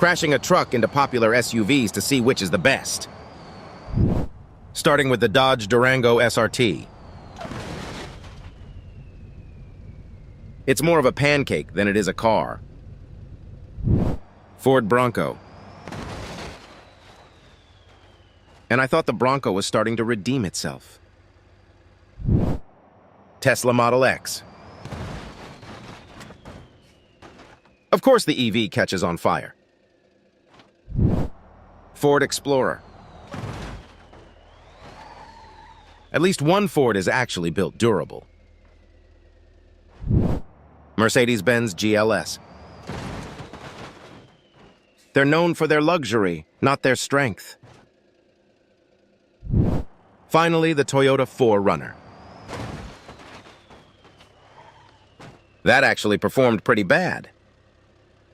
crashing a truck into popular SUVs to see which is the best. Starting with the Dodge Durango SRT. It's more of a pancake than it is a car. Ford Bronco. And I thought the Bronco was starting to redeem itself. Tesla Model X. Of course the EV catches on fire. Ford Explorer. At least one Ford is actually built durable. Mercedes-Benz GLS. They're known for their luxury, not their strength. Finally, the Toyota 4Runner. That actually performed pretty bad.